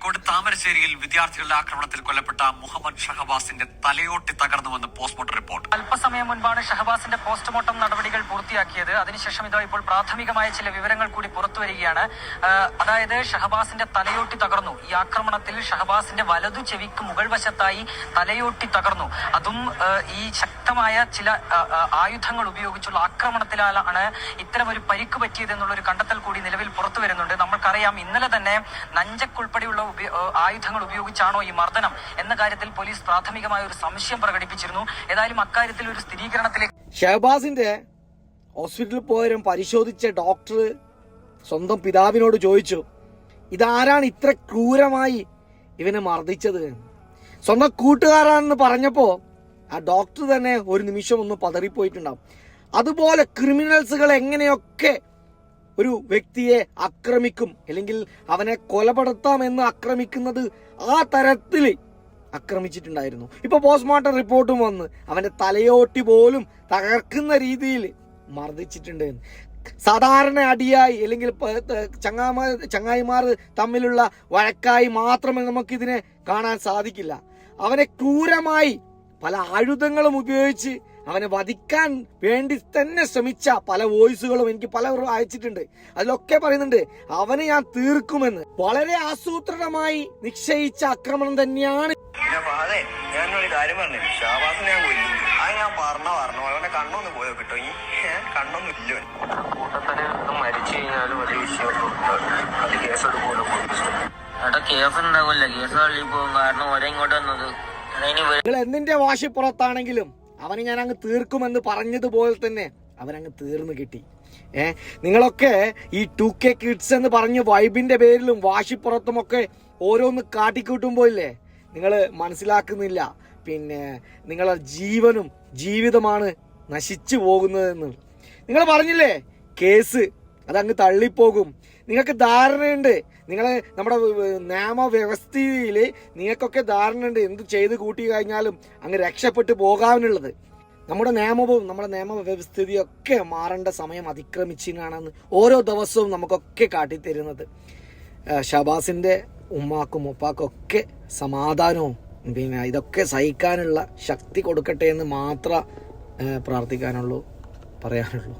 കോഴിക്കോട് താമരശ്ശേരിയിൽ വിദ്യാർത്ഥികളുടെ ആക്രമണത്തിൽ കൊല്ലപ്പെട്ട മുഹമ്മദ് ഷഹബാസിന്റെ തലയോട്ടി തകർന്നുവെന്ന് പോസ്റ്റ്മോർട്ടം റിപ്പോർട്ട്. അല്പസമയം മുൻപാണ് ഷഹബാസിന്റെ പോസ്റ്റ്മോർട്ടം നടപടികൾ പൂർത്തിയാക്കിയത്. അതിനുശേഷം ഇതാ ഇപ്പോൾ പ്രാഥമികമായ ചില വിവരങ്ങൾ കൂടി പുറത്തുവരികയാണ്. അതായത് ഷഹബാസിന്റെ തലയോട്ടി തകർന്നു. ഈ ആക്രമണത്തിൽ ഷഹബാസിന്റെ വലതു ചെവിക്ക് മുകൾ വശത്തായി തലയോട്ടി തകർന്നു. അതും ഈ ശക്തമായ ചില ആയുധങ്ങൾ ഉപയോഗിച്ചുള്ള ആക്രമണത്തിലാണ് ഇത്തരമൊരു പരിക്ക് പറ്റിയതെന്നുള്ളൊരു കണ്ടെത്തൽ കൂടി നിലവിൽ പുറത്തു വരുന്നുണ്ട്. നമ്മൾക്കറിയാം, ഇന്നലെ തന്നെ നഞ്ചക്കുൾപ്പെടെയുള്ള ആയുധങ്ങൾ ഉപയോഗിച്ചാണോ ഈ മർദ്ദനം എന്ന കാര്യത്തിൽ പോലീസ് പ്രാഥമികമായ ഒരു സംശയം പ്രകടിപ്പിച്ചിരുന്നു. ഏതായാലും അക്കാര്യത്തിൽ ഒരു സ്ഥിരീകരണത്തിലേക്ക് ഷഹബാസിന്റെ ഹോസ്പിറ്റലിൽ പോയവരും പരിശോധിച്ച ഡോക്ടർ സ്വന്തം പിതാവിനോട് ചോദിച്ചു, ഇതാരാണ് ഇത്ര ക്രൂരമായി ഇവനെ മർദ്ദിച്ചത്? സ്വന്തം കൂട്ടുകാരാണെന്ന് പറഞ്ഞപ്പോ ആ ഡോക്ടർ തന്നെ ഒരു നിമിഷം ഒന്ന് പതറിപ്പോയിട്ടുണ്ടാവും. അതുപോലെ ക്രിമിനൽസുകൾ എങ്ങനെയൊക്കെ ഒരു വ്യക്തിയെ ആക്രമിക്കും, അല്ലെങ്കിൽ അവനെ കൊലപ്പെടുത്താമെന്ന് ആക്രമിക്കുന്നത് ആ തരത്തിൽ ആക്രമിച്ചിട്ടുണ്ടായിരുന്നു. ഇപ്പൊ പോസ്റ്റ്മോർട്ടം റിപ്പോർട്ടും വന്ന് അവന്റെ തലയോട്ടി പോലും തകർക്കുന്ന രീതിയിൽ മർദ്ദിച്ചിട്ടുണ്ട്. സാധാരണ അടിയായി അല്ലെങ്കിൽ ചങ്ങായിമാർ തമ്മിലുള്ള വഴക്കായി മാത്രമേ നമുക്കിതിനെ കാണാൻ സാധിക്കില്ല. അവനെ ക്രൂരമായി പല ആയുധങ്ങളും ഉപയോഗിച്ച് അവനെ വധിക്കാൻ വേണ്ടി തന്നെ ശ്രമിച്ച പല വോയിസുകളും എനിക്ക് പലരും അയച്ചിട്ടുണ്ട്. അതിലൊക്കെ പറയുന്നുണ്ട് അവനെ ഞാൻ തീർക്കുമെന്ന്. വളരെ ആസൂത്രിതമായി നിശ്ചയിച്ച ആക്രമണം തന്നെയാണ്. ഞാനൊരു കാര്യം പറഞ്ഞു, ഷഹബാസിനെ ഞാൻ കൊല്ലും. അത് ഞാൻ പറഞ്ഞ കണ്ണൊന്ന് പോയോ കിട്ടോ? ഈ കണ്ണൊന്നും ഇല്ല. കൂട്ടത്തില് മരിച്ചു കഴിഞ്ഞാലും വലിയ വിഷയമൊന്നും അത് കേസെടുക്കുമല്ലോ പോലീസ്. കേസുണ്ടാവില്ല, കേസ് തള്ളി പോകും. കാരണം ഒരേ ഇങ്ങോട്ട് വന്നത് നിങ്ങൾ എന്തിന്റെ വാശി പുറത്താണെങ്കിലും അവന് ഞാൻ അങ്ങ് തീർക്കുമെന്ന് പറഞ്ഞതുപോലെ തന്നെ അവനങ്ങ് തീർന്നു കിട്ടി. നിങ്ങളൊക്കെ ഈ 2K കിഡ്സ് എന്ന് പറഞ്ഞ് വൈബിന്റെ പേരിലും വാശിപ്പുറത്തുമൊക്കെ ഓരോന്ന് കാട്ടിക്കൂട്ടുമ്പോ ഇല്ലേ നിങ്ങൾ മനസ്സിലാക്കുന്നില്ല, പിന്നെ നിങ്ങളെ ജീവനും ജീവിതമാണ് നശിച്ചു പോകുന്നതെന്ന്. നിങ്ങൾ പറഞ്ഞില്ലേ കേസ് അതങ്ങ് തള്ളിപ്പോകും. നിങ്ങൾക്ക് ധാരണയുണ്ട്, നിങ്ങളെ നമ്മുടെ നിയമവ്യവസ്ഥയിൽ നിങ്ങൾക്കൊക്കെ ധാരണയുണ്ട് എന്ത് ചെയ്ത് കൂട്ടി കഴിഞ്ഞാലും അങ്ങ് രക്ഷപ്പെട്ടു പോകാനുള്ളത്. നമ്മുടെ നിയമവും നമ്മുടെ നിയമവ്യവസ്ഥിതിയൊക്കെ മാറേണ്ട സമയം അതിക്രമിച്ചിനാണെന്ന് ഓരോ ദിവസവും നമുക്കൊക്കെ കാട്ടിത്തരുന്നത്. ഷഹബാസിന്റെ ഉമ്മാക്കും ഉപ്പാക്കും ഒക്കെ സമാധാനവും പിന്നെ ഇതൊക്കെ സഹിക്കാനുള്ള ശക്തി കൊടുക്കട്ടെ എന്ന് മാത്രം പ്രാർത്ഥിക്കാനുള്ളൂ, പറയാനുള്ളൂ.